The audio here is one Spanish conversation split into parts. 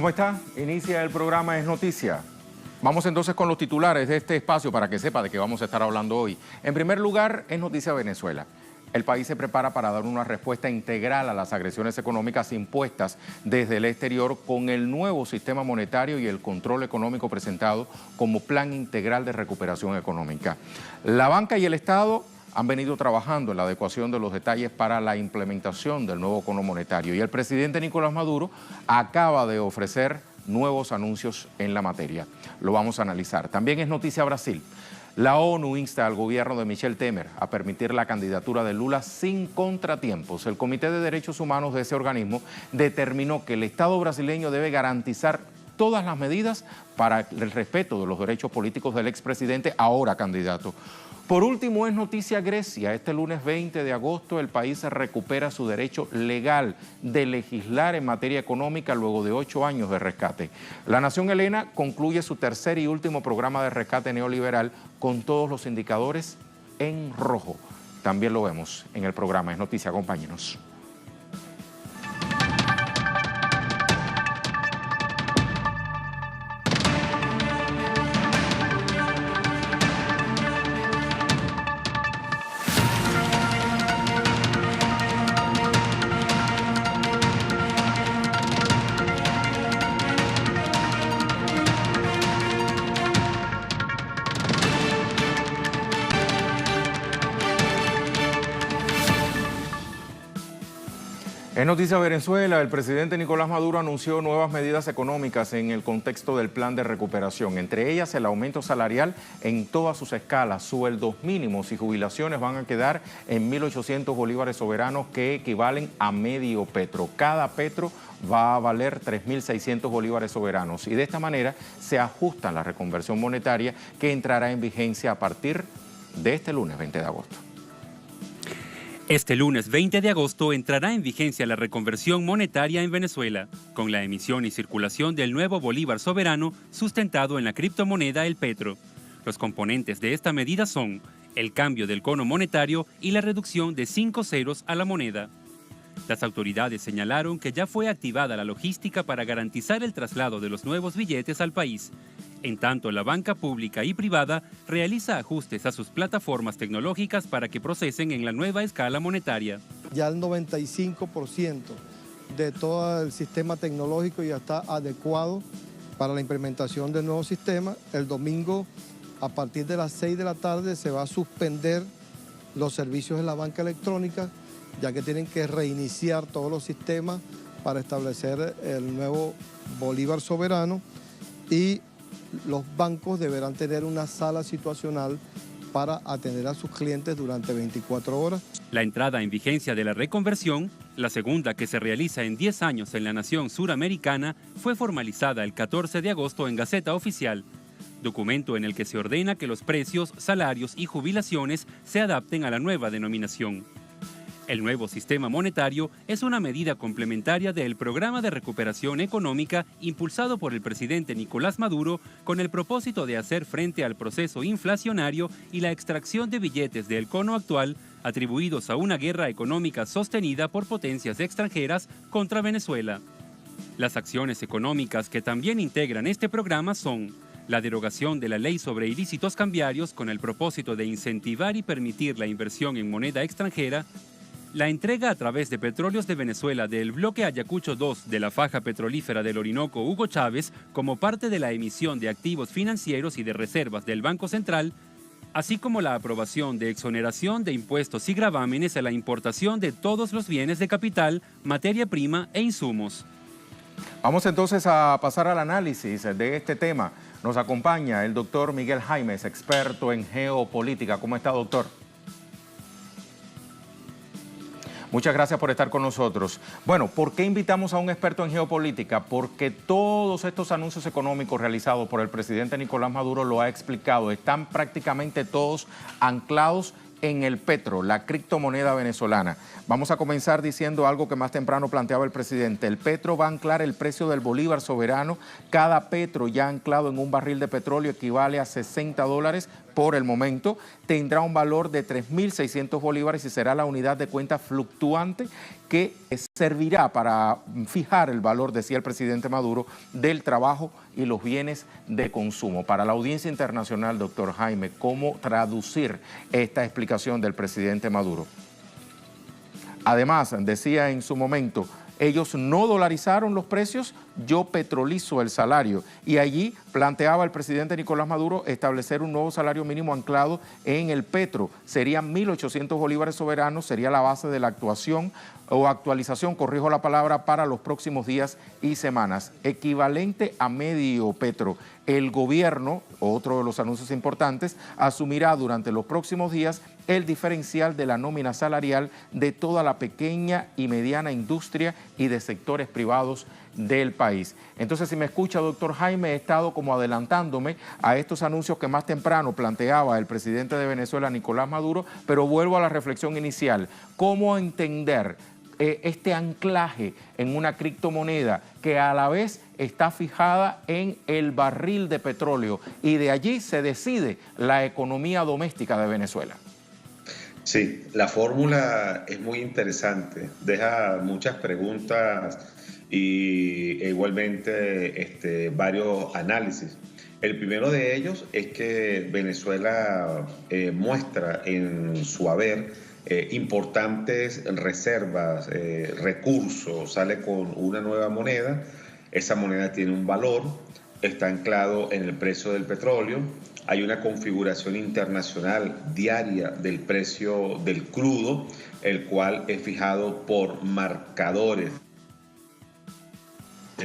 ¿Cómo está? Inicia el programa Es Noticia. Vamos entonces con los titulares de este espacio para que sepa de qué vamos a estar hablando hoy. En primer lugar, Es Noticia Venezuela. El país se prepara para dar una respuesta integral a las agresiones económicas impuestas desde el exterior con el nuevo sistema monetario y el control económico presentado como Plan Integral de Recuperación Económica. La banca y el Estado han venido trabajando en la adecuación de los detalles para la implementación del nuevo cono monetario y el presidente Nicolás Maduro acaba de ofrecer nuevos anuncios en la materia. Lo vamos a analizar. También es noticia Brasil. La ONU insta al gobierno de Michel Temer a permitir la candidatura de Lula sin contratiempos. El Comité de Derechos Humanos de ese organismo determinó que el Estado brasileño debe garantizar todas las medidas para el respeto de los derechos políticos del expresidente, ahora candidato. Por último, es noticia Grecia. Este lunes 20 de agosto el país recupera su derecho legal de legislar en materia económica luego de 8 años de rescate. La nación helena concluye su tercer y último programa de rescate neoliberal con todos los indicadores en rojo. También lo vemos en el programa Es Noticia. Acompáñenos. En Noticia Venezuela, el presidente Nicolás Maduro anunció nuevas medidas económicas en el contexto del plan de recuperación. Entre ellas, el aumento salarial en todas sus escalas, sueldos mínimos y jubilaciones van a quedar en 1.800 bolívares soberanos que equivalen a medio petro. Cada petro va a valer 3.600 bolívares soberanos y de esta manera se ajusta la reconversión monetaria que entrará en vigencia a partir de este lunes 20 de agosto. Este lunes 20 de agosto entrará en vigencia la reconversión monetaria en Venezuela, con la emisión y circulación del nuevo bolívar soberano sustentado en la criptomoneda El Petro. Los componentes de esta medida son el cambio del cono monetario y la reducción de 5 ceros a la moneda. Las autoridades señalaron que ya fue activada la logística para garantizar el traslado de los nuevos billetes al país. En tanto, la banca pública y privada realiza ajustes a sus plataformas tecnológicas para que procesen en la nueva escala monetaria. Ya el 95% de todo el sistema tecnológico ya está adecuado para la implementación del nuevo sistema. El domingo, a partir de las 6 de la tarde, se va a suspender los servicios de la banca electrónica, ya que tienen que reiniciar todos los sistemas para establecer el nuevo bolívar soberano y los bancos deberán tener una sala situacional para atender a sus clientes durante 24 horas. La entrada en vigencia de la reconversión, la segunda que se realiza en 10 años en la nación suramericana, fue formalizada el 14 de agosto en Gaceta Oficial, documento en el que se ordena que los precios, salarios y jubilaciones se adapten a la nueva denominación. El nuevo sistema monetario es una medida complementaria del programa de recuperación económica impulsado por el presidente Nicolás Maduro con el propósito de hacer frente al proceso inflacionario y la extracción de billetes del cono actual atribuidos a una guerra económica sostenida por potencias extranjeras contra Venezuela. Las acciones económicas que también integran este programa son la derogación de la ley sobre ilícitos cambiarios con el propósito de incentivar y permitir la inversión en moneda extranjera, la entrega a través de Petróleos de Venezuela del bloque Ayacucho 2 de la faja petrolífera del Orinoco Hugo Chávez como parte de la emisión de activos financieros y de reservas del Banco Central, así como la aprobación de exoneración de impuestos y gravámenes a la importación de todos los bienes de capital, materia prima e insumos. Vamos entonces a pasar al análisis de este tema. Nos acompaña el doctor Miguel Jaimes, experto en geopolítica. ¿Cómo está, doctor? Muchas gracias por estar con nosotros. Bueno, ¿por qué invitamos a un experto en geopolítica? Porque todos estos anuncios económicos realizados por el presidente Nicolás Maduro lo ha explicado. Están prácticamente todos anclados en el petro, la criptomoneda venezolana. Vamos a comenzar diciendo algo que más temprano planteaba el presidente. El petro va a anclar el precio del bolívar soberano. Cada petro ya anclado en un barril de petróleo equivale a $60 por el momento, tendrá un valor de 3.600 bolívares y será la unidad de cuenta fluctuante que servirá para fijar el valor, decía el presidente Maduro, del trabajo y los bienes de consumo. Para la audiencia internacional, doctor Jaime, ¿cómo traducir esta explicación del presidente Maduro? Además, decía en su momento, ellos no dolarizaron los precios, yo petrolizo el salario. Y allí planteaba el presidente Nicolás Maduro establecer un nuevo salario mínimo anclado en el petro. Serían 1.800 bolívares soberanos, sería la base de la actuación o actualización, corrijo la palabra, para los próximos días y semanas. Equivalente a medio petro. El gobierno, otro de los anuncios importantes, asumirá durante los próximos días el diferencial de la nómina salarial de toda la pequeña y mediana industria y de sectores privados del país. Entonces, si me escucha, doctor Jaime, he estado como adelantándome a estos anuncios que más temprano planteaba el presidente de Venezuela, Nicolás Maduro, pero vuelvo a la reflexión inicial. ¿Cómo entender este anclaje en una criptomoneda que a la vez está fijada en el barril de petróleo y de allí se decide la economía doméstica de Venezuela? Sí, la fórmula es muy interesante, deja muchas preguntas y igualmente varios análisis. El primero de ellos es que Venezuela muestra en su haber importantes reservas, recursos, sale con una nueva moneda, esa moneda tiene un valor, está anclado en el precio del petróleo, hay una configuración internacional diaria del precio del crudo, el cual es fijado por marcadores.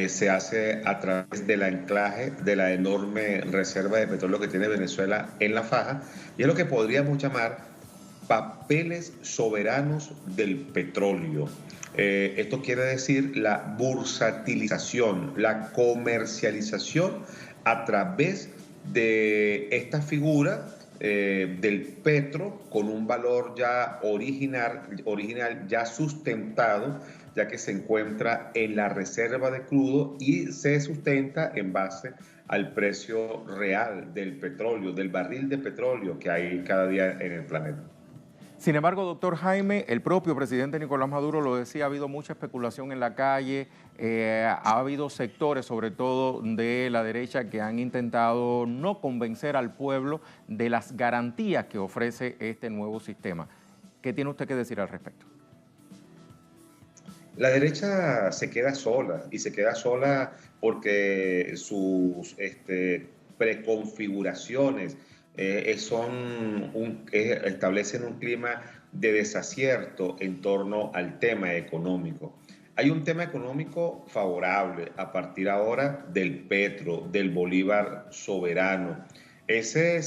Se hace a través del anclaje de la enorme reserva de petróleo que tiene Venezuela en la faja, y es lo que podríamos llamar papeles soberanos del petróleo. Esto quiere decir la bursatilización, la comercialización a través de esta figura del petro con un valor ya original, ya sustentado, ya que se encuentra en la reserva de crudo y se sustenta en base al precio real del petróleo, del barril de petróleo que hay cada día en el planeta. Sin embargo, doctor Jaime, el propio presidente Nicolás Maduro lo decía, ha habido mucha especulación en la calle, ha habido sectores, sobre todo de la derecha, que han intentado no convencer al pueblo de las garantías que ofrece este nuevo sistema. ¿Qué tiene usted que decir al respecto? La derecha se queda sola, y se queda sola porque sus preconfiguraciones establecen un clima de desacierto en torno al tema económico. Hay un tema económico favorable a partir ahora del petro, del bolívar soberano. Ese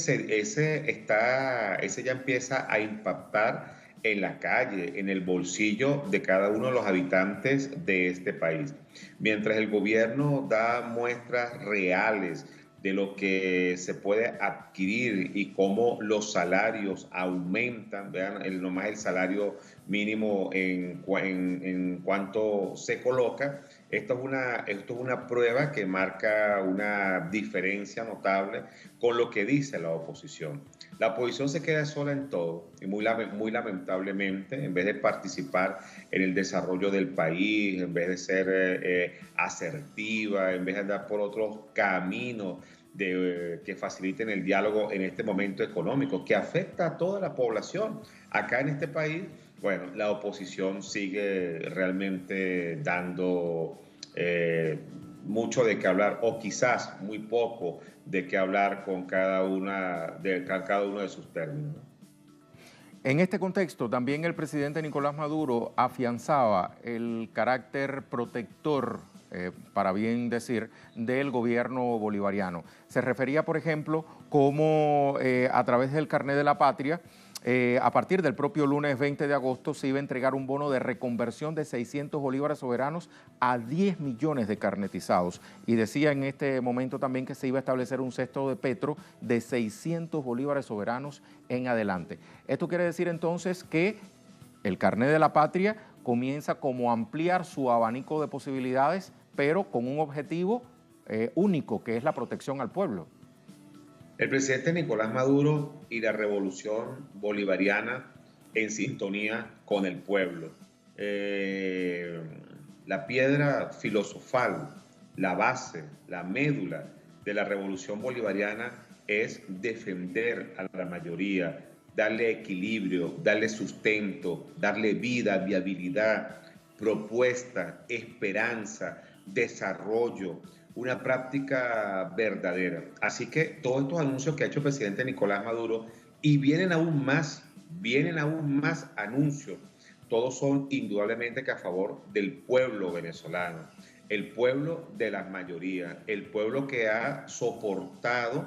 ya empieza a impactar en la calle, en el bolsillo de cada uno de los habitantes de este país. Mientras el gobierno da muestras reales de lo que se puede adquirir y cómo los salarios aumentan, vean nomás el salario mínimo en cuanto se coloca. Esto es una prueba que marca una diferencia notable con lo que dice la oposición. La oposición se queda sola en todo y muy lamentablemente, en vez de participar en el desarrollo del país, en vez de ser asertiva, en vez de andar por otros caminos que faciliten el diálogo en este momento económico que afecta a toda la población. Acá en este país, bueno, la oposición sigue realmente dando mucho de qué hablar, o quizás muy poco de qué hablar con cada uno de sus términos. En este contexto, también el presidente Nicolás Maduro afianzaba el carácter protector, para bien decir, del gobierno bolivariano. Se refería, por ejemplo, cómo a través del carnet de la patria, a partir del propio lunes 20 de agosto se iba a entregar un bono de reconversión de 600 bolívares soberanos a 10 millones de carnetizados. Y decía en este momento también que se iba a establecer un cesto de petro de 600 bolívares soberanos en adelante. Esto quiere decir entonces que el carnet de la patria comienza como a ampliar su abanico de posibilidades, pero con un objetivo único, que es la protección al pueblo. El presidente Nicolás Maduro y la revolución bolivariana en sintonía con el pueblo. La piedra filosofal, la base, la médula de la revolución bolivariana es defender a la mayoría, darle equilibrio, darle sustento, darle vida, viabilidad, propuesta, esperanza, desarrollo, una práctica verdadera. Así que todos estos anuncios que ha hecho el presidente Nicolás Maduro, y vienen aún más anuncios, todos son indudablemente que a favor del pueblo venezolano, el pueblo de las mayorías, el pueblo que ha soportado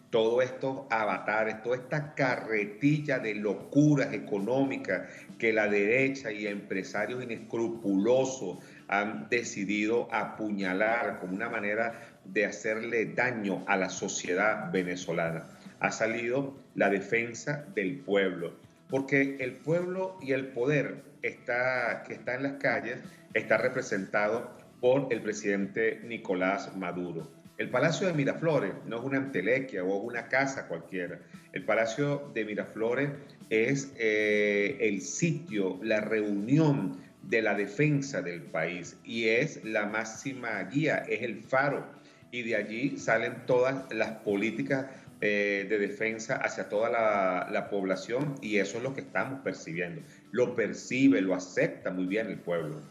todos estos avatares, toda esta carretilla de locuras económicas que la derecha y empresarios inescrupulosos han decidido apuñalar como una manera de hacerle daño a la sociedad venezolana. Ha salido la defensa del pueblo, porque el pueblo y el poder que está en las calles está representado por el presidente Nicolás Maduro. El Palacio de Miraflores no es una entelequia o una casa cualquiera. El Palacio de Miraflores es el sitio, la reunión de la defensa del país, y es la máxima guía, es el faro, y de allí salen todas las políticas de defensa hacia toda la población, y eso es lo que estamos percibiendo. Lo percibe, lo acepta muy bien el pueblo.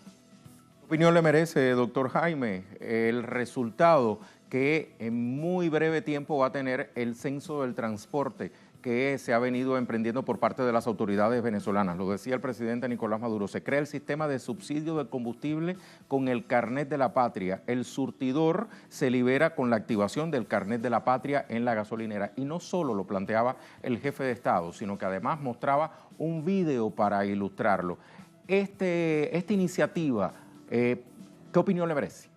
¿Qué opinión le merece, doctor Jaime, el resultado que en muy breve tiempo va a tener el censo del transporte que se ha venido emprendiendo por parte de las autoridades venezolanas? Lo decía el presidente Nicolás Maduro, se crea el sistema de subsidio de combustible con el carnet de la patria. El surtidor se libera con la activación del carnet de la patria en la gasolinera. Y no solo lo planteaba el jefe de Estado, sino que además mostraba un video para ilustrarlo. Esta iniciativa, ¿qué opinión le merece?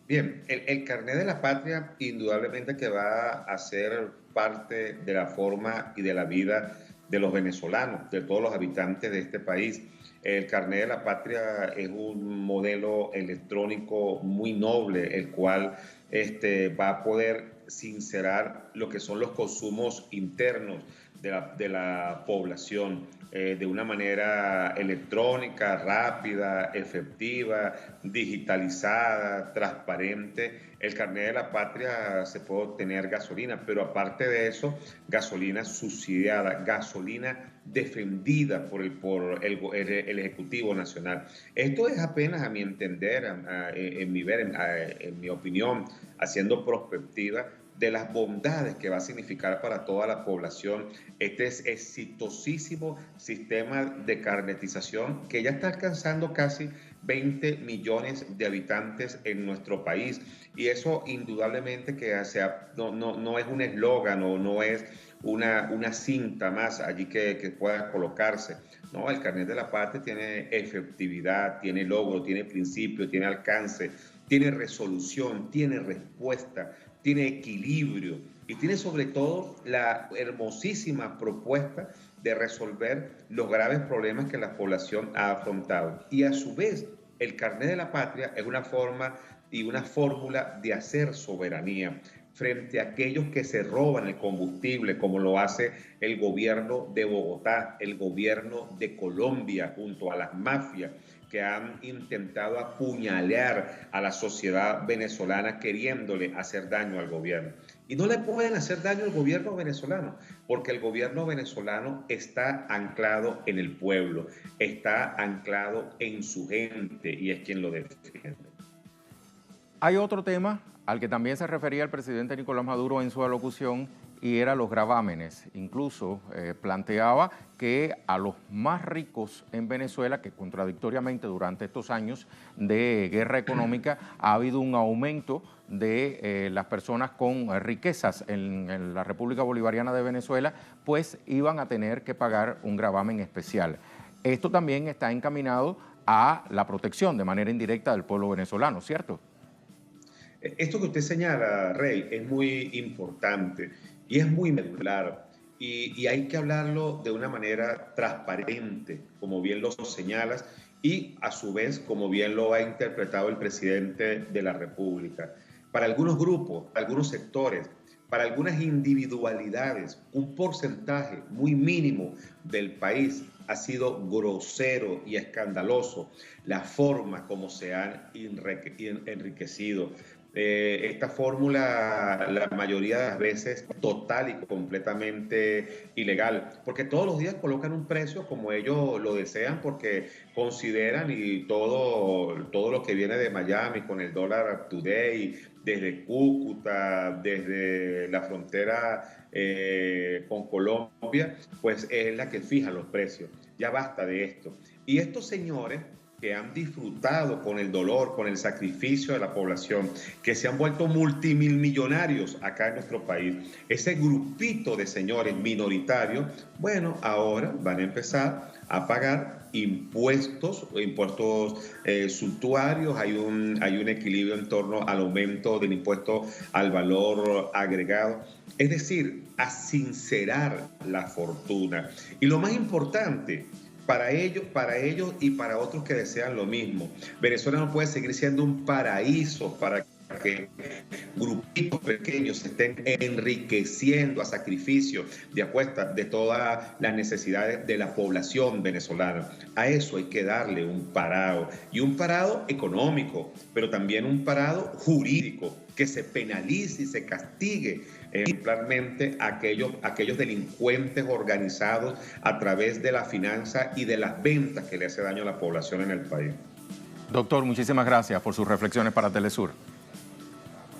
Bien, el carnet de la patria indudablemente que va a ser parte de la forma y de la vida de los venezolanos, de todos los habitantes de este país. El carnet de la patria es un modelo electrónico muy noble, el cual va a poder sincerar lo que son los consumos internos de la población de una manera electrónica, rápida, efectiva, digitalizada, transparente. El carnet de la patria se puede obtener gasolina, pero aparte de eso, gasolina subsidiada, gasolina defendida por el Ejecutivo Nacional. Esto es apenas, a mi entender, en mi opinión, haciendo prospectiva de las bondades que va a significar para toda la población este exitosísimo sistema de carnetización que ya está alcanzando casi 20 millones de habitantes en nuestro país. Y eso indudablemente que no es un eslogan o no es una cinta más allí que pueda colocarse. No, el carnet de la patria tiene efectividad, tiene logro, tiene principio, tiene alcance, tiene resolución, tiene respuesta, tiene equilibrio y tiene sobre todo la hermosísima propuesta de resolver los graves problemas que la población ha afrontado. Y a su vez, el carnet de la patria es una forma y una fórmula de hacer soberanía frente a aquellos que se roban el combustible, como lo hace el gobierno de Bogotá, el gobierno de Colombia, junto a las mafias que han intentado apuñalar a la sociedad venezolana queriéndole hacer daño al gobierno. Y no le pueden hacer daño al gobierno venezolano, porque el gobierno venezolano está anclado en el pueblo, está anclado en su gente y es quien lo defiende. Hay otro tema al que también se refería el presidente Nicolás Maduro en su alocución, y era los gravámenes. Incluso planteaba que a los más ricos en Venezuela, que contradictoriamente durante estos años de guerra económica ha habido un aumento de las personas con riquezas en la República Bolivariana de Venezuela, pues iban a tener que pagar un gravamen especial. Esto también está encaminado a la protección de manera indirecta del pueblo venezolano, ¿cierto? Esto que usted señala, Rey, es muy importante y es muy medular y hay que hablarlo de una manera transparente, como bien lo señalas, y a su vez, como bien lo ha interpretado el presidente de la República. Para algunos grupos, algunos sectores, para algunas individualidades, un porcentaje muy mínimo del país, ha sido grosero y escandaloso la forma como se han enriquecido. Esta fórmula, la mayoría de las veces, total y completamente ilegal, porque todos los días colocan un precio como ellos lo desean, porque consideran, y todo lo que viene de Miami con el dólar today, desde Cúcuta, desde la frontera con Colombia, pues es la que fija los precios. Ya basta de esto. Y estos señores que han disfrutado con el dolor, con el sacrificio de la población, que se han vuelto multimillonarios acá en nuestro país, ese grupito de señores minoritarios, bueno, ahora van a empezar a pagar impuestos suntuarios. Hay un equilibrio en torno al aumento del impuesto al valor agregado. Es decir, a sincerar la fortuna. Y lo más importante, para ellos y para otros que desean lo mismo, Venezuela no puede seguir siendo un paraíso para que grupitos pequeños se estén enriqueciendo a sacrificio de apuestas de todas las necesidades de la población venezolana. A eso hay que darle un parado, y un parado económico, pero también un parado jurídico, que se penalice y se castigue ejemplarmente a aquellos delincuentes organizados a través de la finanza y de las ventas que le hace daño a la población en el país. Doctor, muchísimas gracias por sus reflexiones para Telesur.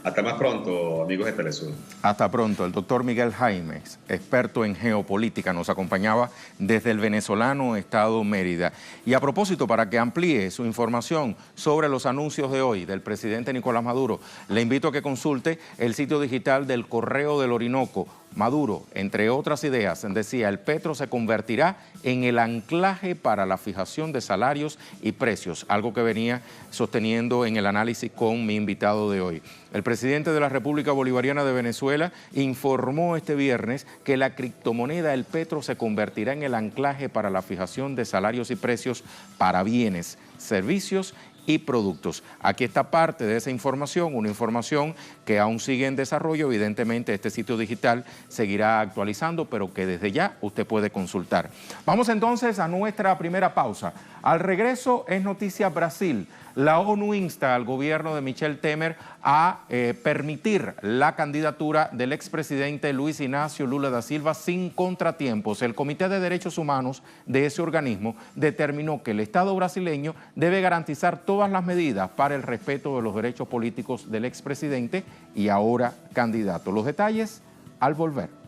Hasta más pronto, amigos de Telesur. Hasta pronto. El doctor Miguel Jaimes, experto en geopolítica, nos acompañaba desde el venezolano estado Mérida. Y a propósito, para que amplíe su información sobre los anuncios de hoy del presidente Nicolás Maduro, le invito a que consulte el sitio digital del Correo del Orinoco. Maduro, entre otras ideas, decía: el petro se convertirá en el anclaje para la fijación de salarios y precios, algo que venía sosteniendo en el análisis con mi invitado de hoy. El presidente de la República Bolivariana de Venezuela informó este viernes que la criptomoneda el petro se convertirá en el anclaje para la fijación de salarios y precios para bienes, servicios y productos. Aquí está parte de esa información, una información que aún sigue en desarrollo. Evidentemente este sitio digital seguirá actualizando, pero que desde ya usted puede consultar. Vamos entonces a nuestra primera pausa. Al regreso es noticia Brasil. La ONU insta al gobierno de Michel Temer a permitir la candidatura del expresidente Luis Ignacio Lula da Silva sin contratiempos. El Comité de Derechos Humanos de ese organismo determinó que el Estado brasileño debe garantizar todas las medidas para el respeto de los derechos políticos del expresidente y ahora candidato. Los detalles al volver.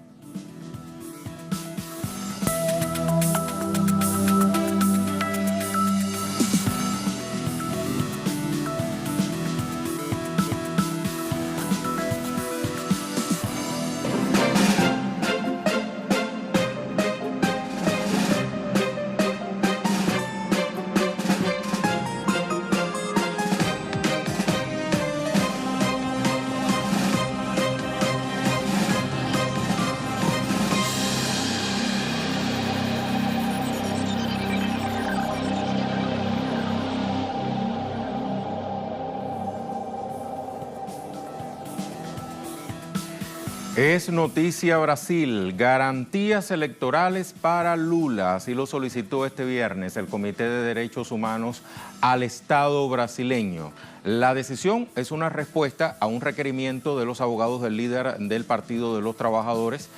Es noticia Brasil, garantías electorales para Lula, así lo solicitó este viernes el Comité de Derechos Humanos al Estado brasileño. La decisión es una respuesta a un requerimiento de los abogados del líder del Partido de los Trabajadores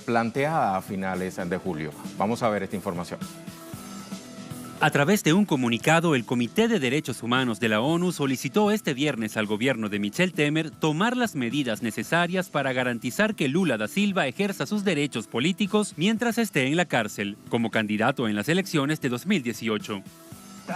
planteada a finales de julio. Vamos a ver esta información. A través de un comunicado, el Comité de Derechos Humanos de la ONU solicitó este viernes al gobierno de Michel Temer tomar las medidas necesarias para garantizar que Lula da Silva ejerza sus derechos políticos mientras esté en la cárcel, como candidato en las elecciones de 2018.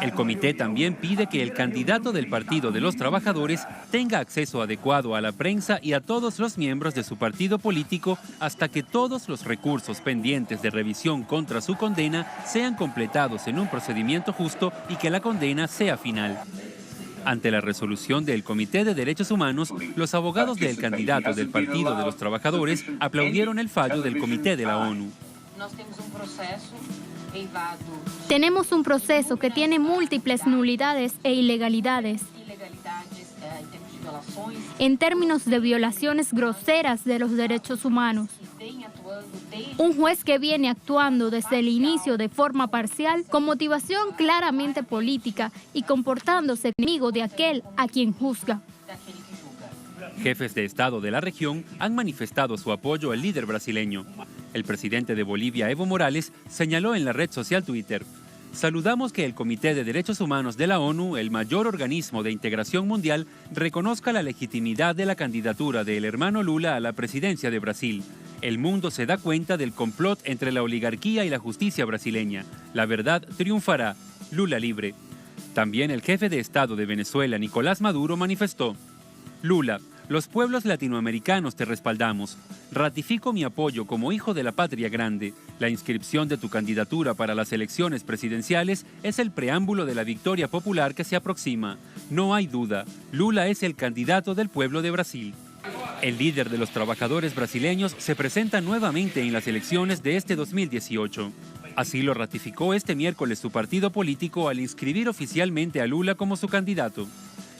El comité también pide que el candidato del Partido de los Trabajadores tenga acceso adecuado a la prensa y a todos los miembros de su partido político hasta que todos los recursos pendientes de revisión contra su condena sean completados en un procedimiento justo y que la condena sea final. Ante la resolución del Comité de Derechos Humanos, los abogados del candidato del Partido de los Trabajadores aplaudieron el fallo del Comité de la ONU. Tenemos un proceso que tiene múltiples nulidades e ilegalidades. en términos de violaciones groseras de los derechos humanos. Un juez que viene actuando desde el inicio de forma parcial, con motivación claramente política y comportándose enemigo de aquel a quien juzga. Jefes de Estado de la región han manifestado su apoyo al líder brasileño. El presidente de Bolivia, Evo Morales, señaló en la red social Twitter: "Saludamos que el Comité de Derechos Humanos de la ONU, el mayor organismo de integración mundial, reconozca la legitimidad de la candidatura del hermano Lula a la presidencia de Brasil. El mundo se da cuenta del complot entre la oligarquía y la justicia brasileña. La verdad triunfará. Lula libre". También el jefe de Estado de Venezuela, Nicolás Maduro, manifestó: "Lula, los pueblos latinoamericanos te respaldamos. Ratifico mi apoyo como hijo de la patria grande. La inscripción de tu candidatura para las elecciones presidenciales es el preámbulo de la victoria popular que se aproxima. No hay duda, Lula es el candidato del pueblo de Brasil". El líder de los trabajadores brasileños se presenta nuevamente en las elecciones de este 2018. Así lo ratificó este miércoles su partido político al inscribir oficialmente a Lula como su candidato.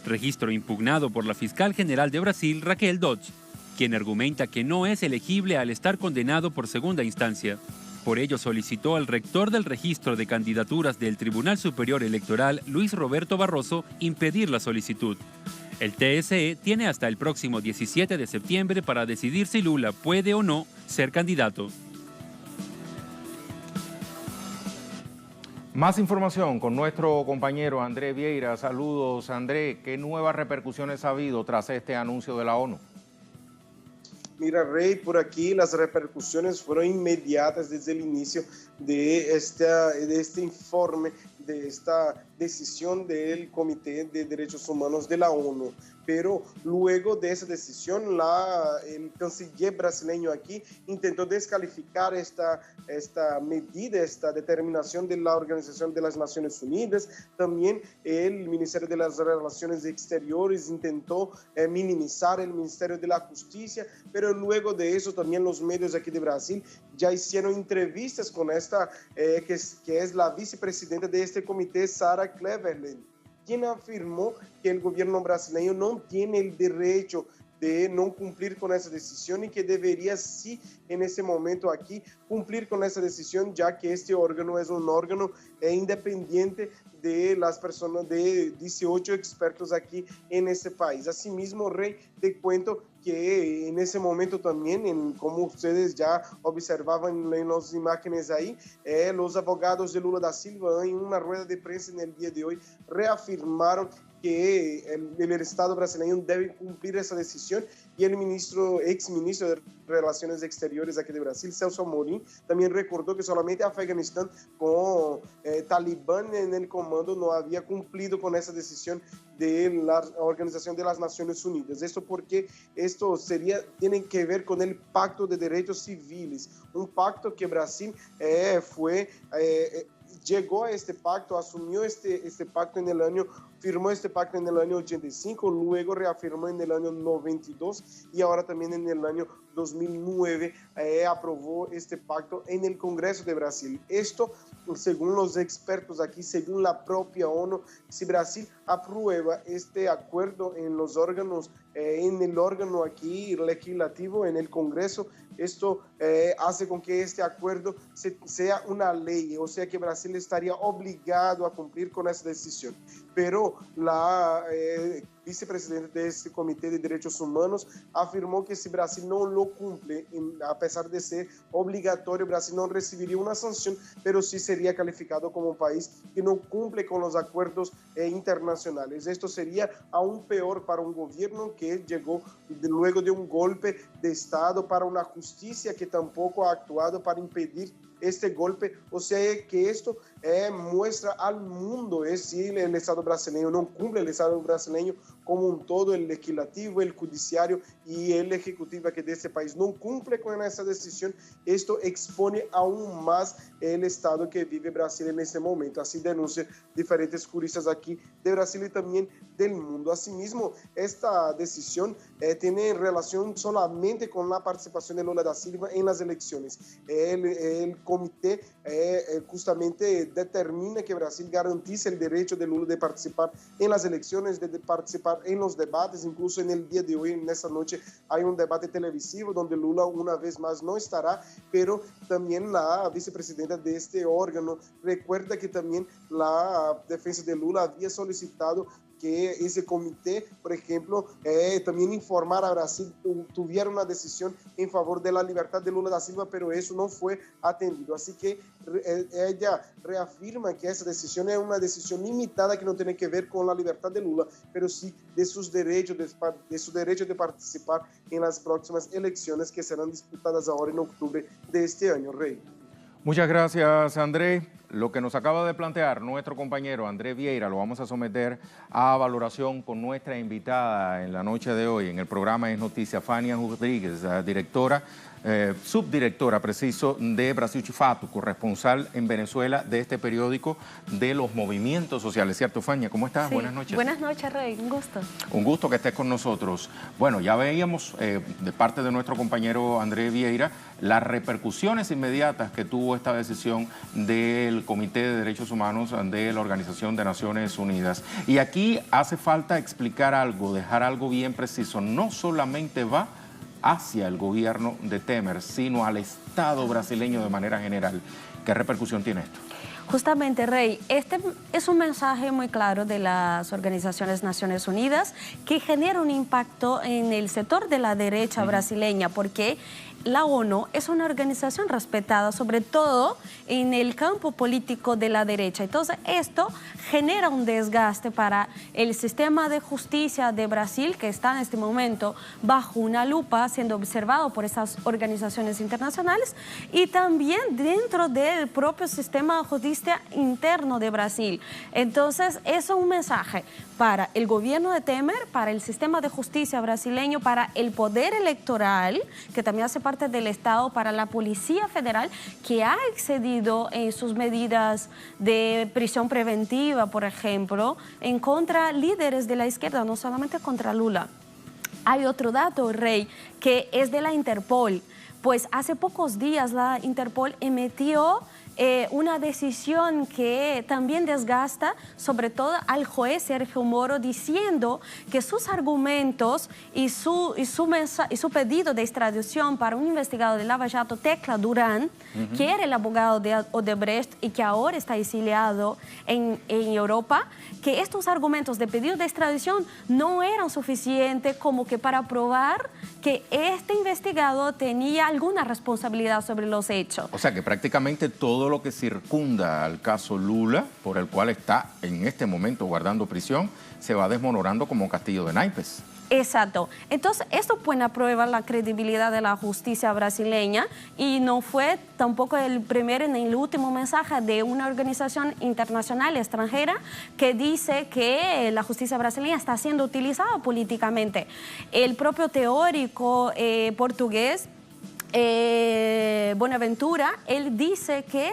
Registro impugnado por la fiscal general de Brasil, Raquel Dodge, quien argumenta que no es elegible al estar condenado por segunda instancia. Por ello solicitó al rector del registro de candidaturas del Tribunal Superior Electoral, Luis Roberto Barroso, impedir la solicitud. El TSE tiene hasta el próximo 17 de septiembre para decidir si Lula puede o no ser candidato. Más información con nuestro compañero André Vieira. Saludos, André. ¿Qué nuevas repercusiones ha habido tras este anuncio de la ONU? Mira, Rey, por aquí las repercusiones fueron inmediatas desde el inicio de este informe, de esta decisión del Comité de Derechos Humanos de la ONU. Pero luego de esa decisión, el canciller brasileño aquí intentó descalificar esta medida, esta determinación de la Organización de las Naciones Unidas. También el Ministerio de las Relaciones Exteriores intentó minimizar el Ministerio de la Justicia, pero luego de eso también los medios aquí de Brasil ya hicieron entrevistas con esta, que es la vicepresidenta de este comité, Sarah Cleveland, quien afirmó que el gobierno brasileño no tiene el derecho de no cumplir con esa decisión y que debería sí en ese momento aquí cumplir con esa decisión, ya que este órgano es un órgano independiente de las personas, de 18 expertos aquí en este país. Asimismo, Rey, te cuento que en ese momento también, como ustedes ya observaban en las imágenes ahí, los abogados de Lula da Silva en una rueda de prensa en el día de hoy reafirmaron que el Estado brasileño debe cumplir esa decisión, y el ex-ministro de Relaciones Exteriores aquí de Brasil, Celso Amorim, también recordó que solamente Afganistán con Talibán en el comando no había cumplido con esa decisión de la Organización de las Naciones Unidas. Esto porque esto tiene que ver con el Pacto de Derechos Civiles, un pacto que Brasil llegó a este pacto, asumió este pacto firmó este pacto en el año 85, luego reafirmó en el año 92 y ahora también en el año 2009 aprobó este pacto en el Congreso de Brasil. Esto, según los expertos aquí, según la propia ONU, si Brasil aprueba este acuerdo en los órganos, en el órgano aquí legislativo, en el Congreso, esto hace con que este acuerdo sea una ley, o sea que Brasil estaría obligado a cumplir con esa decisión. Pero la vicepresidenta de este Comité de Derechos Humanos afirmó que si Brasil no lo cumple, a pesar de ser obligatorio, Brasil no recibiría una sanción, pero sí sería calificado como un país que no cumple con los acuerdos internacionales. Esto sería aún peor para un gobierno que llegó luego de un golpe de Estado, para una justicia que tampoco ha actuado para impedir este golpe. O sea que esto muestra al mundo si el Estado brasileño no cumple, el Estado brasileño como un todo, el legislativo, el judiciario y el ejecutivo que de este país no cumple con esa decisión, esto expone aún más el estado que vive Brasil en este momento. Así denuncian diferentes juristas aquí de Brasil y también del mundo. Asimismo, esta decisión tiene relación solamente con la participación de Lula da Silva en las elecciones. El comité justamente determina que Brasil garantice el derecho de Lula de participar en las elecciones, de participar en los debates. Incluso en el día de hoy, en esta noche, hay un debate televisivo donde Lula una vez más no estará, pero también la vicepresidenta de este órgano recuerda que también la defensa de Lula había solicitado que ese comité, por ejemplo, también informar a Brasil, tuviera una decisión en favor de la libertad de Lula da Silva, pero eso no fue atendido. Así que ella reafirma que esa decisión es una decisión limitada que no tiene que ver con la libertad de Lula, pero sí de sus derechos, de su derecho de participar en las próximas elecciones que serán disputadas ahora en octubre de este año, Rey. Muchas gracias, Andrés. Lo que nos acaba de plantear nuestro compañero Andrés Vieira lo vamos a someter a valoración con nuestra invitada en la noche de hoy en el programa Es Noticia, Fania Rodríguez, directora, subdirectora preciso de Brasil de Fato, corresponsal en Venezuela de este periódico de los movimientos sociales. ¿Cierto, Fania? ¿Cómo estás? Sí. Buenas noches. Buenas noches, Rey. Un gusto. Un gusto que estés con nosotros. Bueno, ya veíamos de parte de nuestro compañero Andrés Vieira las repercusiones inmediatas que tuvo esta decisión del Comité de Derechos Humanos de la Organización de Naciones Unidas. Y aquí hace falta explicar algo, dejar algo bien preciso. No solamente va hacia el gobierno de Temer, sino al Estado brasileño de manera general. ¿Qué repercusión tiene esto? Justamente, Rey, este es un mensaje muy claro de las organizaciones Naciones Unidas que genera un impacto en el sector de la derecha brasileña, porque la ONU es una organización respetada, sobre todo en el campo político de la derecha. Entonces, esto genera un desgaste para el sistema de justicia de Brasil, que está en este momento bajo una lupa, siendo observado por esas organizaciones internacionales, y también dentro del propio sistema de justicia interno de Brasil. Entonces, eso es un mensaje para el gobierno de Temer, para el sistema de justicia brasileño, para el poder electoral, que también hace parte del Estado, para la Policía Federal, que ha excedido en sus medidas de prisión preventiva, por ejemplo, en contra líderes de la izquierda, no solamente contra Lula. Hay otro dato, Rey, que es de la Interpol. Pues hace pocos días la Interpol emitió una decisión que también desgasta sobre todo al juez Sergio Moro, diciendo que sus argumentos y su pedido de extradición para un investigado de Lava Jato, Tecla Durán, que era el abogado de Odebrecht y que ahora está exiliado en Europa, que estos argumentos de pedido de extradición no eran suficientes como que para probar que este investigado tenía alguna responsabilidad sobre los hechos. O sea que prácticamente todo lo que circunda al caso Lula, por el cual está en este momento guardando prisión, se va desmoronando como castillo de naipes. Exacto. Entonces, esto pone a prueba la credibilidad de la justicia brasileña y no fue tampoco el primer ni el último mensaje de una organización internacional extranjera que dice que la justicia brasileña está siendo utilizada políticamente. El propio teórico portugués Bonaventura, él dice que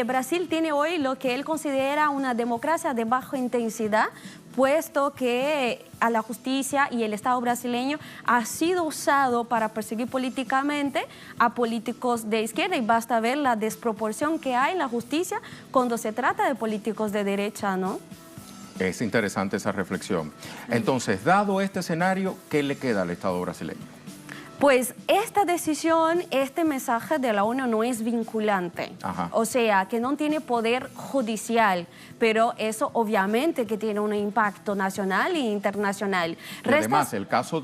Brasil tiene hoy lo que él considera una democracia de baja intensidad, puesto que a la justicia y el Estado brasileño ha sido usado para perseguir políticamente a políticos de izquierda, y basta ver la desproporción que hay en la justicia cuando se trata de políticos de derecha, ¿no? Es interesante esa reflexión. Entonces, dado este escenario, ¿qué le queda al Estado brasileño? Pues esta decisión, este mensaje de la ONU no es vinculante. O sea, que no tiene poder judicial, pero eso obviamente que tiene un impacto nacional e internacional. Y además, en caso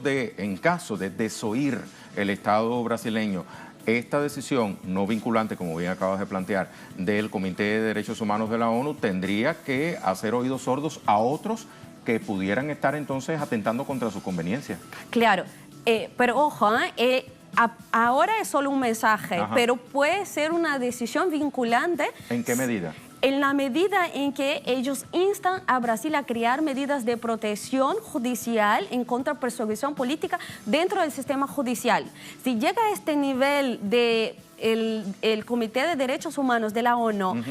de desoír el Estado brasileño, esta decisión no vinculante, como bien acabas de plantear, del Comité de Derechos Humanos de la ONU, tendría que hacer oídos sordos a otros que pudieran estar entonces atentando contra su conveniencia. Claro. Pero ojo, ahora es solo un mensaje, pero puede ser una decisión vinculante. ¿En qué medida? En la medida en que ellos instan a Brasil a crear medidas de protección judicial en contra de persecución política dentro del sistema judicial. Si llega a este nivel de el Comité de Derechos Humanos de la ONU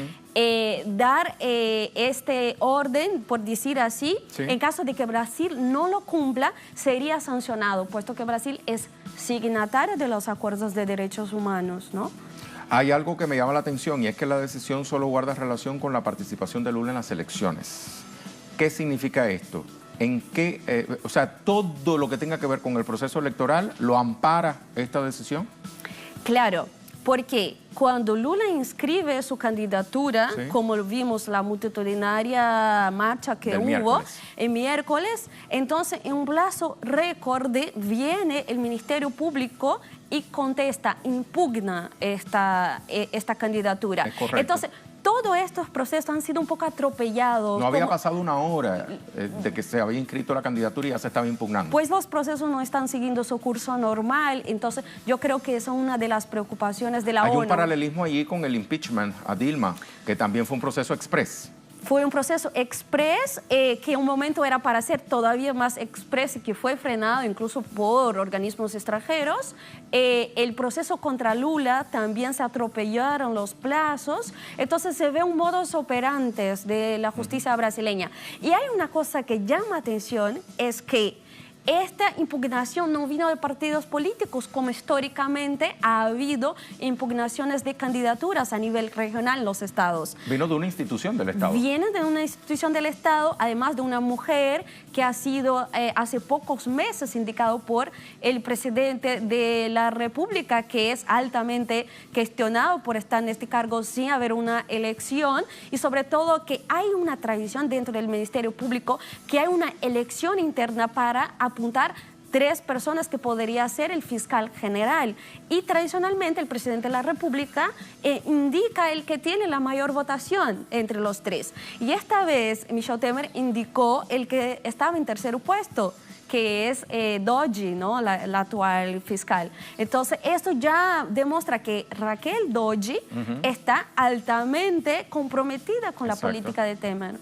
dar este orden, por decir así, en caso de que Brasil no lo cumpla, sería sancionado, puesto que Brasil es signatario de los acuerdos de derechos humanos, ¿no? Hay algo que me llama la atención y es que la decisión solo guarda relación con la participación de Lula en las elecciones. ¿Qué significa esto? ¿En qué, o sea, todo lo que tenga que ver con el proceso electoral lo ampara esta decisión? Claro, porque cuando Lula inscribe su candidatura, Sí. como vimos la multitudinaria marcha que Del hubo miércoles. el miércoles, entonces en un plazo récord viene el Ministerio Público y contesta, impugna esta candidatura. Es correcto. Entonces, todos estos procesos han sido un poco atropellados. No había como- pasado una hora de que se había inscrito la candidatura y ya se estaba impugnando. Pues los procesos no están siguiendo su curso normal, entonces yo creo que esa es una de las preocupaciones de la Hay ONU. un paralelismo allí con el impeachment a Dilma, que también fue un proceso express. Fue un proceso express que en un momento era para ser todavía más express y que fue frenado incluso por organismos extranjeros. El proceso contra Lula también se atropellaron los plazos. Entonces se ve un modus operandi de la justicia brasileña. Y hay una cosa que llama atención, es que esta impugnación no vino de partidos políticos, como históricamente ha habido impugnaciones de candidaturas a nivel regional en los estados. Vino de una institución del Estado. Viene de una institución del Estado, además de una mujer que ha sido hace pocos meses indicado por el presidente de la República, que es altamente cuestionado por estar en este cargo sin haber una elección, y sobre todo que hay una tradición dentro del Ministerio Público, que hay una elección interna para apuntar 3 personas que podría ser el fiscal general. Y tradicionalmente el presidente de la República indica el que tiene la mayor votación entre los 3. Y esta vez Michel Temer indicó el que estaba en tercer puesto, que es Dodge, ¿no? la actual fiscal. Entonces, esto ya demuestra que Raquel Dodge está altamente comprometida con la Exacto. política de Temer.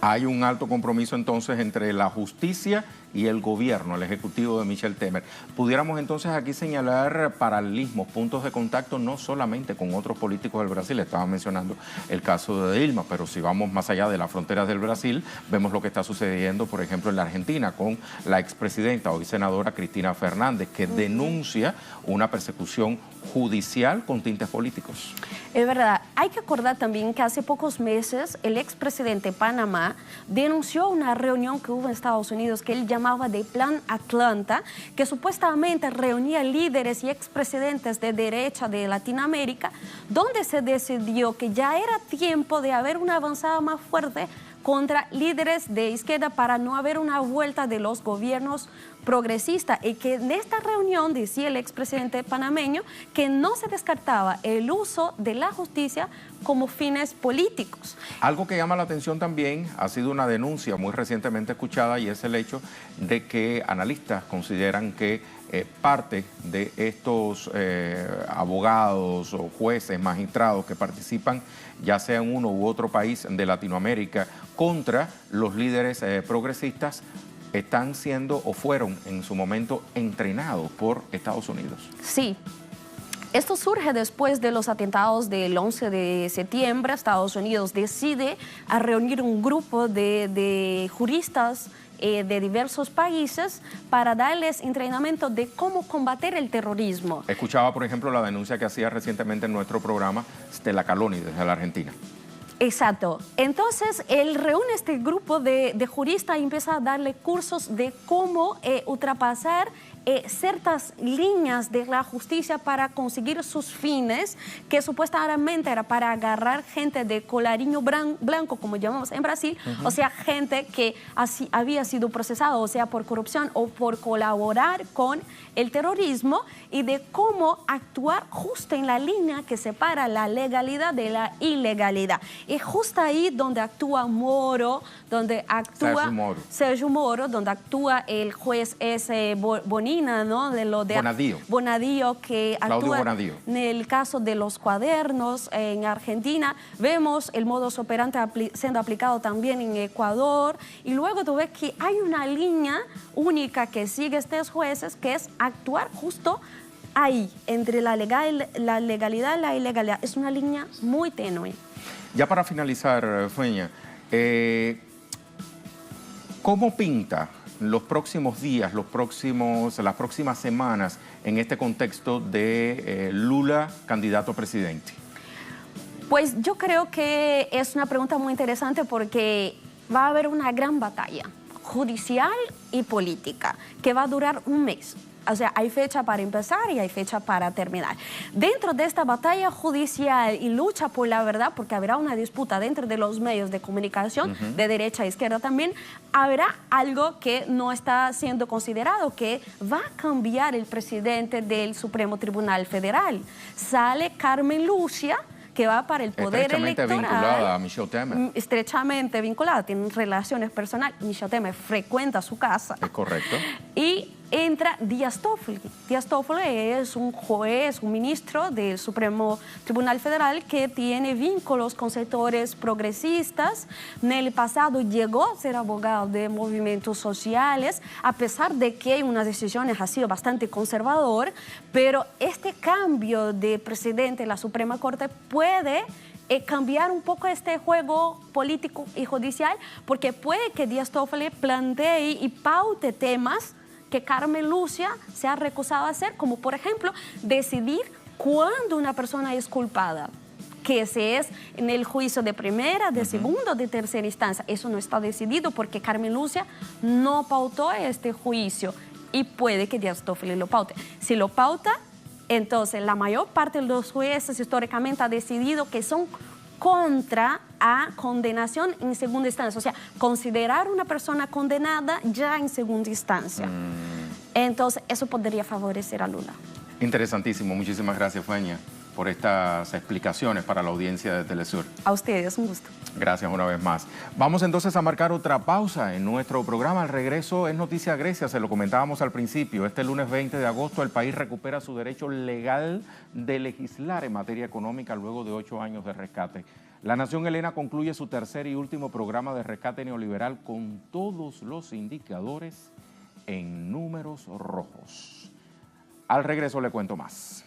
Hay un alto compromiso entonces entre la justicia y el gobierno, el ejecutivo de Michel Temer. Pudiéramos entonces aquí señalar paralelismos, puntos de contacto, no solamente con otros políticos del Brasil. Estaba mencionando el caso de Dilma, pero si vamos más allá de las fronteras del Brasil, vemos lo que está sucediendo, por ejemplo, en la Argentina, con la expresidenta, hoy senadora Cristina Fernández, que denuncia una persecución judicial con tintes políticos. Es verdad. Hay que acordar también que hace pocos meses el expresidente de Panamá denunció una reunión que hubo en Estados Unidos que él llamaba de Plan Atlanta, que supuestamente reunía líderes y expresidentes de derecha de Latinoamérica, donde se decidió que ya era tiempo de haber una avanzada más fuerte contra líderes de izquierda para no haber una vuelta de los gobiernos progresistas, y que en esta reunión decía el expresidente panameño que no se descartaba el uso de la justicia como fines políticos. Algo que llama la atención también ha sido una denuncia muy recientemente escuchada, y es el hecho de que analistas consideran que parte de estos abogados o jueces, magistrados que participan ya sea en uno u otro país de Latinoamérica contra los líderes progresistas están siendo o fueron en su momento entrenados por Estados Unidos. Sí. Esto surge después de los atentados del 11 de septiembre. Estados Unidos decide a reunir un grupo de juristas de diversos países para darles entrenamiento de cómo combatir el terrorismo. Escuchaba, por ejemplo, la denuncia que hacía recientemente en nuestro programa Stella Caloni desde la Argentina. Exacto. Entonces, él reúne este grupo de juristas y empieza a darle cursos de cómo ultrapasar ciertas líneas de la justicia para conseguir sus fines, que supuestamente era para agarrar gente de colarinho blanco, como llamamos en Brasil, o sea, gente que así había sido procesada, o sea, por corrupción o por colaborar con el terrorismo, y de cómo actuar justo en la línea que separa la legalidad de la ilegalidad. Y justo ahí donde actúa Moro, donde actúa Sergio Moro, donde actúa el juez ese Bonina, ¿no? De lo de Bonadío. Bonadío, que Claudio actúa Bonadío. en el caso de los cuadernos en Argentina. Vemos el modus operandi siendo aplicado también en Ecuador, y luego tú ves que hay una línea única que sigue estos jueces, que es actuar justo ahí, entre la legalidad y la ilegalidad. Es una línea muy tenue. Ya para finalizar, Feña, ¿cómo pinta los próximos días, las próximas semanas en este contexto de Lula candidato a presidente? Pues yo creo que es una pregunta muy interesante porque va a haber una gran batalla judicial y política que va a durar un mes. O sea, hay fecha para empezar y hay fecha para terminar. Dentro de esta batalla judicial y lucha por la verdad, porque habrá una disputa dentro de los medios de comunicación, de derecha e izquierda también, habrá algo que no está siendo considerado, que va a cambiar el presidente del Supremo Tribunal Federal. Sale Carmen Lucia, que va para el poder electoral. Vinculada a Michel Temer. Estrechamente vinculada, tienen relaciones personales. Michel Temer frecuenta su casa. Es correcto. Y entra Díaz Toffoli. Díaz Toffoli es un juez, un ministro del Supremo Tribunal Federal que tiene vínculos con sectores progresistas. En el pasado llegó a ser abogado de movimientos sociales, a pesar de que en unas decisiones ha sido bastante conservador, pero este cambio de presidente de la Suprema Corte puede cambiar un poco este juego político y judicial, porque puede que Díaz Toffoli plantee y paute temas que Carmen Lucia se ha recusado a hacer, como por ejemplo decidir cuándo una persona es culpada, que si es en el juicio de primera, de segunda o de tercera instancia. Eso no está decidido porque Carmen Lucia no pautó este juicio y puede que Díaz Toffoli lo paute. Si lo pauta, entonces la mayor parte de los jueces históricamente ha decidido que son contra a condenación en segunda instancia, o sea, considerar una persona condenada ya en segunda instancia. Entonces, eso podría favorecer a Lula. Interesantísimo. Muchísimas gracias, Fania, por estas explicaciones para la audiencia de Telesur. A ustedes, un gusto. Gracias una vez más. Vamos entonces a marcar otra pausa en nuestro programa. Al regreso es Noticia Grecia, se lo comentábamos al principio. Este lunes 20 de agosto el país recupera su derecho legal de legislar en materia económica luego de 8 años de rescate. La nación helena concluye su tercer y último programa de rescate neoliberal con todos los indicadores en números rojos. Al regreso le cuento más.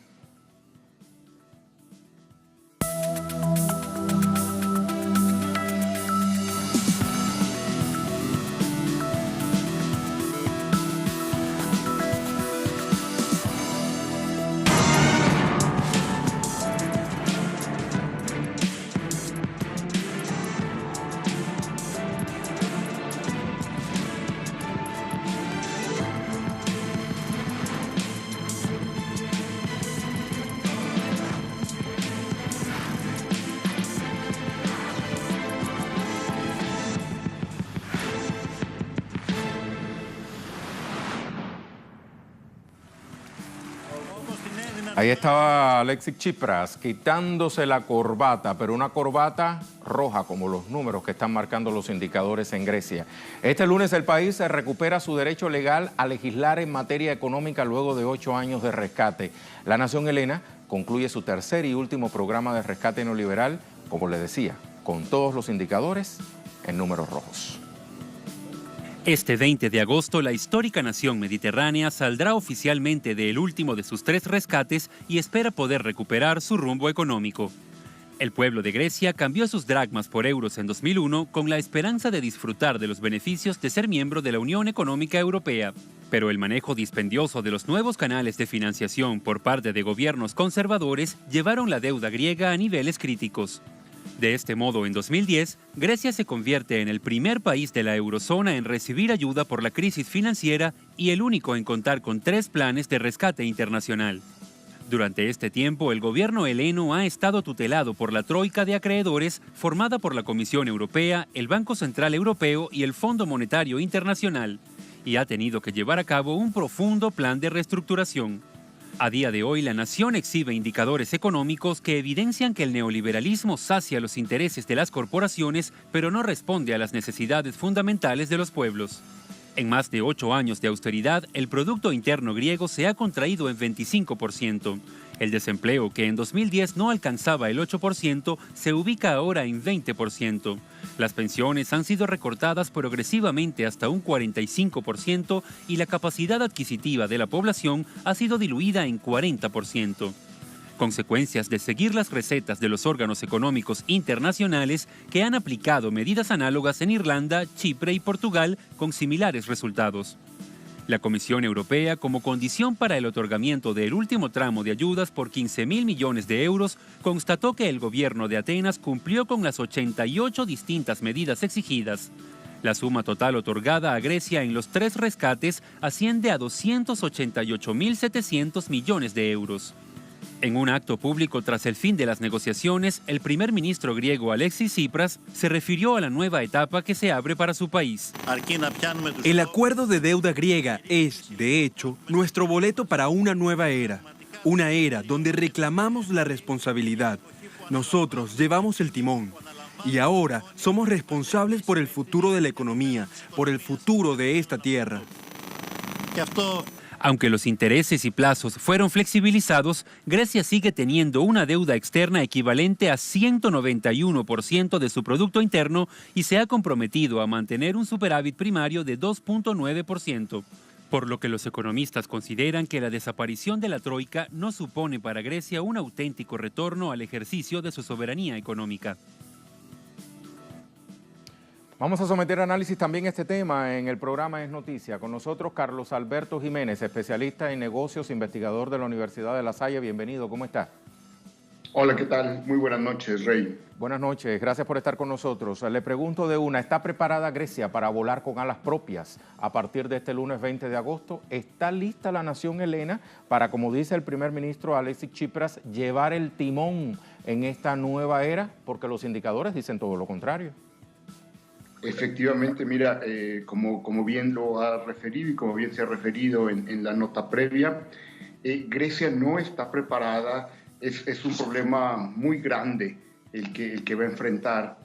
Ahí estaba Alexis Tsipras quitándose la corbata, pero una corbata roja como los números que están marcando los indicadores en Grecia. Este lunes el país se recupera su derecho legal a legislar en materia económica luego de 8 años de rescate. La nación helena concluye su tercer y último programa de rescate neoliberal, como le decía, con todos los indicadores en números rojos. Este 20 de agosto, la histórica nación mediterránea saldrá oficialmente del último de sus 3 rescates y espera poder recuperar su rumbo económico. El pueblo de Grecia cambió sus dracmas por euros en 2001 con la esperanza de disfrutar de los beneficios de ser miembro de la Unión Económica Europea. Pero el manejo dispendioso de los nuevos canales de financiación por parte de gobiernos conservadores llevaron la deuda griega a niveles críticos. De este modo, en 2010, Grecia se convierte en el primer país de la eurozona en recibir ayuda por la crisis financiera y el único en contar con 3 planes de rescate internacional. Durante este tiempo, el gobierno heleno ha estado tutelado por la troika de acreedores formada por la Comisión Europea, el Banco Central Europeo y el Fondo Monetario Internacional, y ha tenido que llevar a cabo un profundo plan de reestructuración. A día de hoy, la nación exhibe indicadores económicos que evidencian que el neoliberalismo sacia los intereses de las corporaciones, pero no responde a las necesidades fundamentales de los pueblos. En más de 8 años de austeridad, el Producto Interno griego se ha contraído en 25%. El desempleo, que en 2010 no alcanzaba el 8%, se ubica ahora en 20%. Las pensiones han sido recortadas progresivamente hasta un 45% y la capacidad adquisitiva de la población ha sido diluida en 40%. consecuencias de seguir las recetas de los órganos económicos internacionales que han aplicado medidas análogas en Irlanda, Chipre y Portugal con similares resultados. La Comisión Europea, como condición para el otorgamiento del último tramo de ayudas por 15.000 millones de euros, constató que el gobierno de Atenas cumplió con las 88 distintas medidas exigidas. La suma total otorgada a Grecia en los 3 rescates asciende a 288.700 millones de euros. En un acto público tras el fin de las negociaciones, el primer ministro griego Alexis Tsipras se refirió a la nueva etapa que se abre para su país. El acuerdo de deuda griega es, de hecho, nuestro boleto para una nueva era donde reclamamos la responsabilidad. Nosotros llevamos el timón y ahora somos responsables por el futuro de la economía, por el futuro de esta tierra. Aunque los intereses y plazos fueron flexibilizados, Grecia sigue teniendo una deuda externa equivalente a 191% de su Producto Interno y se ha comprometido a mantener un superávit primario de 2.9%. Por lo que los economistas consideran que la desaparición de la Troika no supone para Grecia un auténtico retorno al ejercicio de su soberanía económica. Vamos a someter a análisis también este tema en el programa Es Noticia. Con nosotros Carlos Alberto Jiménez, especialista en negocios, investigador de la Universidad de La Salle. Bienvenido, ¿cómo está? Hola, ¿qué tal? Muy buenas noches, Rey. Buenas noches, gracias por estar con nosotros. Le pregunto de una, ¿está preparada Grecia para volar con alas propias a partir de este lunes 20 de agosto? ¿Está lista la nación helena para, como dice el primer ministro Alexis Tsipras, llevar el timón en esta nueva era? Porque los indicadores dicen todo lo contrario. Efectivamente, mira, como bien lo ha referido y como bien se ha referido en la nota previa, Grecia no está preparada, es un problema muy grande el que va a enfrentar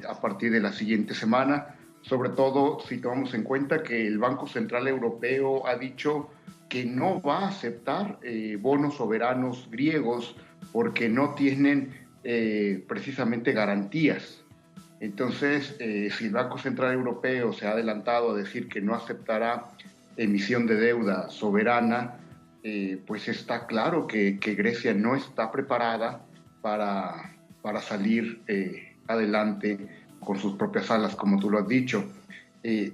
a partir de la siguiente semana, sobre todo si tomamos en cuenta que el Banco Central Europeo ha dicho que no va a aceptar bonos soberanos griegos porque no tienen precisamente garantías. Entonces, si el Banco Central Europeo se ha adelantado a decir que no aceptará emisión de deuda soberana, pues está claro que Grecia no está preparada para salir adelante con sus propias alas, como tú lo has dicho.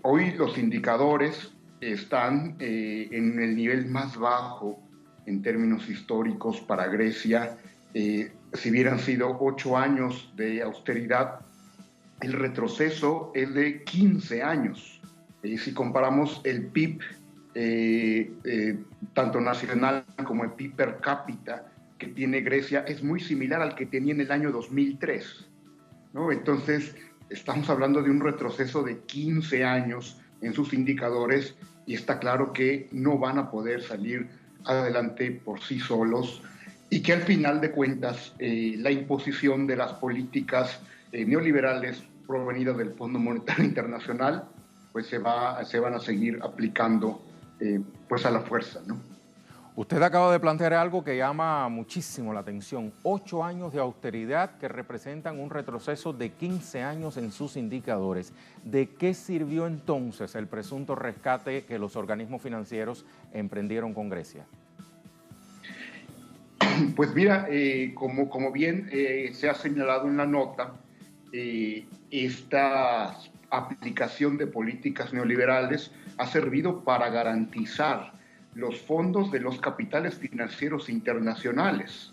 Hoy los indicadores están en el nivel más bajo en términos históricos para Grecia. Si hubieran sido 8 años de austeridad, el retroceso es de 15 años. Si comparamos el PIB, tanto nacional como el PIB per cápita que tiene Grecia, es muy similar al que tenía en el año 2003, ¿no? Entonces, estamos hablando de un retroceso de 15 años en sus indicadores y está claro que no van a poder salir adelante por sí solos y que al final de cuentas la imposición de las políticas neoliberales provenidas del Fondo Monetario Internacional, pues se van a seguir aplicando pues a la fuerza, ¿no? Usted acaba de plantear algo que llama muchísimo la atención. 8 años de austeridad que representan un retroceso de 15 años en sus indicadores. ¿De qué sirvió entonces el presunto rescate que los organismos financieros emprendieron con Grecia? Pues mira, como bien se ha señalado en la nota, esta aplicación de políticas neoliberales ha servido para garantizar los fondos de los capitales financieros internacionales.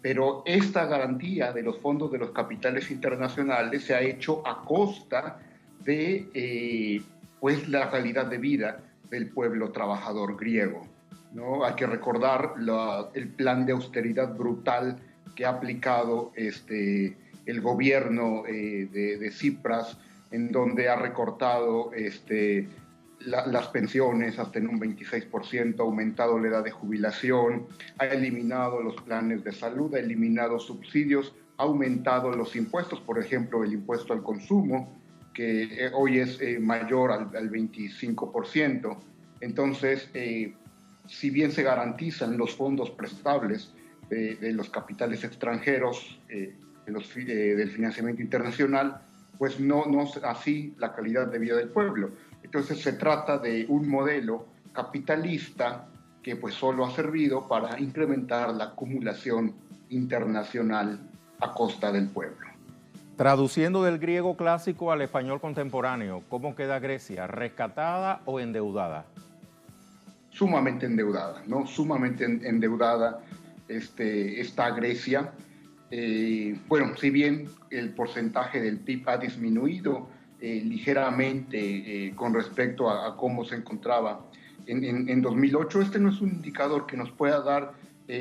Pero esta garantía de los fondos de los capitales internacionales se ha hecho a costa de pues la calidad de vida del pueblo trabajador griego, ¿no? Hay que recordar el plan de austeridad brutal que ha aplicado el gobierno de Tsipras, en donde ha recortado las pensiones hasta en un 26%, ha aumentado la edad de jubilación, ha eliminado los planes de salud, ha eliminado subsidios, ha aumentado los impuestos, por ejemplo, el impuesto al consumo, que hoy es mayor al 25%. Entonces, si bien se garantizan los fondos prestables de los capitales extranjeros, del financiamiento internacional, pues no así la calidad de vida del pueblo. Entonces se trata de un modelo capitalista que pues solo ha servido para incrementar la acumulación internacional a costa del pueblo. Traduciendo del griego clásico al español contemporáneo, ¿cómo queda Grecia? ¿Rescatada o endeudada? Sumamente endeudada, ¿no? Sumamente endeudada está Grecia. Bueno, si bien el porcentaje del PIB ha disminuido ligeramente con respecto a cómo se encontraba en 2008, este no es un indicador que nos pueda dar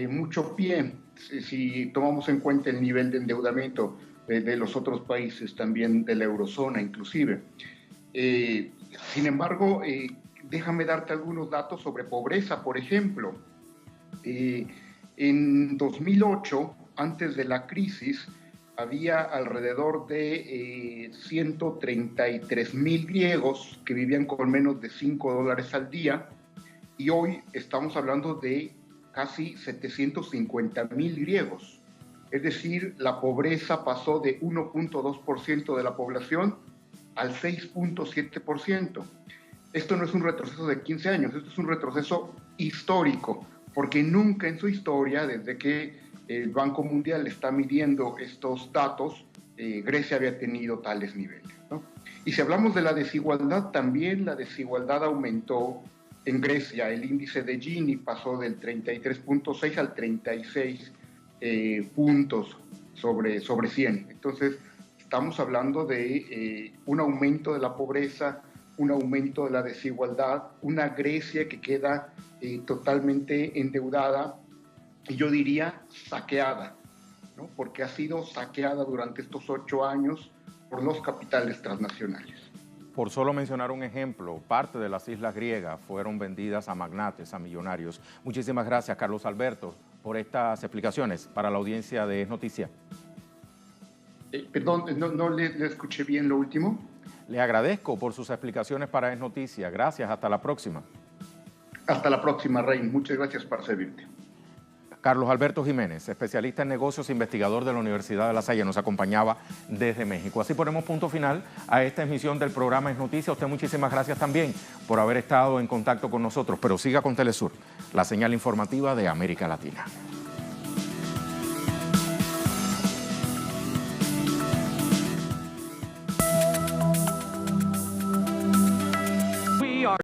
mucho pie si tomamos en cuenta el nivel de endeudamiento de los otros países, también de la eurozona inclusive. Sin embargo, déjame darte algunos datos sobre pobreza, por ejemplo. En 2008, antes de la crisis, había alrededor de 133,000 griegos que vivían con menos de $5 al día, y hoy estamos hablando de casi 750,000 griegos. Es decir, la pobreza pasó de 1.2% de la población al 6.7%. Esto no es un retroceso de 15 años, esto es un retroceso histórico, porque nunca en su historia, desde que el Banco Mundial está midiendo estos datos, Grecia había tenido tales niveles, ¿no? Y si hablamos de la desigualdad, también la desigualdad aumentó en Grecia. El índice de Gini pasó del 33.6 al 36 puntos sobre 100. Entonces, estamos hablando de un aumento de la pobreza, un aumento de la desigualdad, una Grecia que queda totalmente endeudada, y yo diría saqueada, ¿no? Porque ha sido saqueada durante estos 8 años por los capitales transnacionales. Por solo mencionar un ejemplo, parte de las islas griegas fueron vendidas a magnates, a millonarios. Muchísimas gracias, Carlos Alberto, por estas explicaciones para la audiencia de Es Noticia. Perdón, no le escuché bien lo último. Le agradezco por sus explicaciones para Es Noticia. Gracias, hasta la próxima. Hasta la próxima, Rey. Muchas gracias por servirte. Carlos Alberto Jiménez, especialista en negocios, investigador de la Universidad de La Salle, nos acompañaba desde México. Así ponemos punto final a esta emisión del programa Es Noticia. A usted muchísimas gracias también por haber estado en contacto con nosotros, pero siga con Telesur, la señal informativa de América Latina.